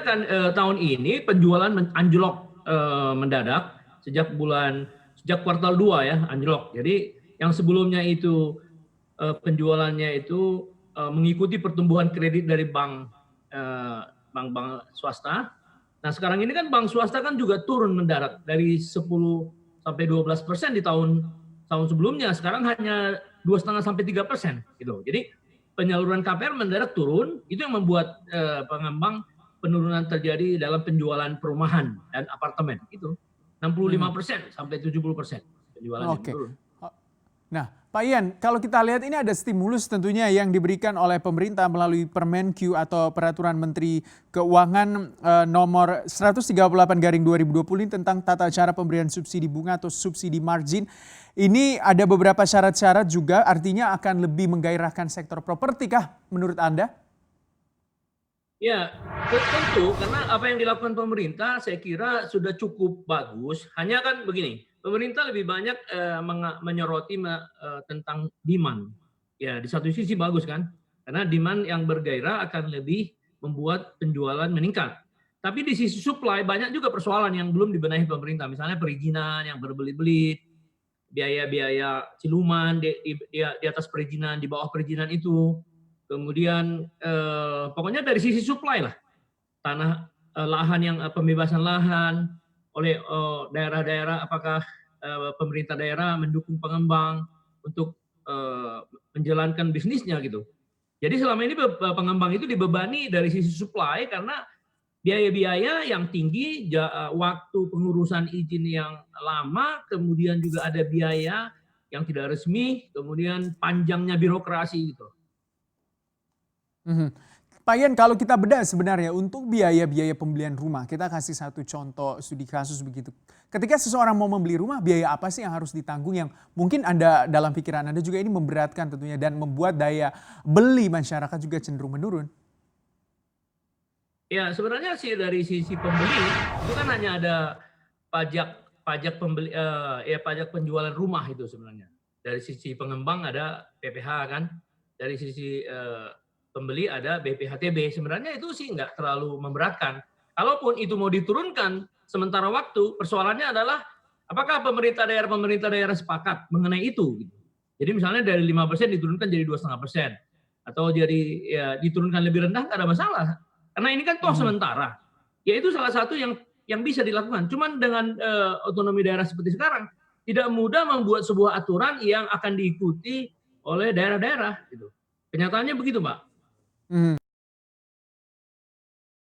kan tahun ini penjualan anjlok mendadak sejak kuartal 2 ya, anjlok. Jadi yang sebelumnya itu penjualannya itu mengikuti pertumbuhan kredit dari bank-bank swasta. Nah sekarang ini kan bank swasta kan juga turun mendadak dari 10-12% di tahun sebelumnya, sekarang hanya 2,5-3% gitu. Jadi penyaluran KPR mendadak turun, itu yang membuat pengembang penurunan terjadi dalam penjualan perumahan dan apartemen itu 65% sampai 70% penjualannya Oke. menurun. Nah, Pak Ian, kalau kita lihat ini ada stimulus tentunya yang diberikan oleh pemerintah melalui Permenq atau Peraturan Menteri Keuangan nomor 138/2020 ini tentang tata cara pemberian subsidi bunga atau subsidi margin. Ini ada beberapa syarat-syarat juga, artinya akan lebih menggairahkan sektor properti kah menurut Anda? Ya, tentu karena apa yang dilakukan pemerintah saya kira sudah cukup bagus. Hanya kan begini, pemerintah lebih banyak menyoroti tentang demand. Ya, di satu sisi bagus kan, karena demand yang bergairah akan lebih membuat penjualan meningkat. Tapi di sisi supply banyak juga persoalan yang belum dibenahi pemerintah. Misalnya perizinan yang berbelit-belit, biaya-biaya siluman di atas perizinan, di bawah perizinan itu. Kemudian pokoknya dari sisi supply lah, tanah lahan yang pembebasan lahan oleh daerah-daerah, apakah pemerintah daerah mendukung pengembang untuk menjalankan bisnisnya gitu. Jadi selama ini pengembang itu dibebani dari sisi supply karena biaya-biaya yang tinggi, waktu pengurusan izin yang lama, kemudian juga ada biaya yang tidak resmi, kemudian panjangnya birokrasi gitu. Pak Ian, kalau kita bedah sebenarnya untuk biaya-biaya pembelian rumah, kita kasih satu contoh studi kasus begitu. Ketika seseorang mau membeli rumah, biaya apa sih yang harus ditanggung yang mungkin Anda dalam pikiran Anda juga ini memberatkan tentunya dan membuat daya beli masyarakat juga cenderung menurun? Ya sebenarnya sih dari sisi pembeli itu kan hanya ada pajak pembeli, ya pajak penjualan rumah itu sebenarnya. Dari sisi pengembang ada PPh kan, dari sisi pembeli ada BPHTB. Sebenarnya itu sih nggak terlalu memberatkan. Kalaupun itu mau diturunkan sementara waktu, persoalannya adalah apakah pemerintah daerah sepakat mengenai itu. Gitu. Jadi misalnya dari 5% diturunkan jadi 2,5%. Atau jadi ya diturunkan lebih rendah nggak ada masalah. Karena ini kan toh sementara. Ya itu salah satu yang bisa dilakukan. Cuman dengan otonomi daerah seperti sekarang, tidak mudah membuat sebuah aturan yang akan diikuti oleh daerah-daerah. Gitu. Kenyataannya begitu, Mbak.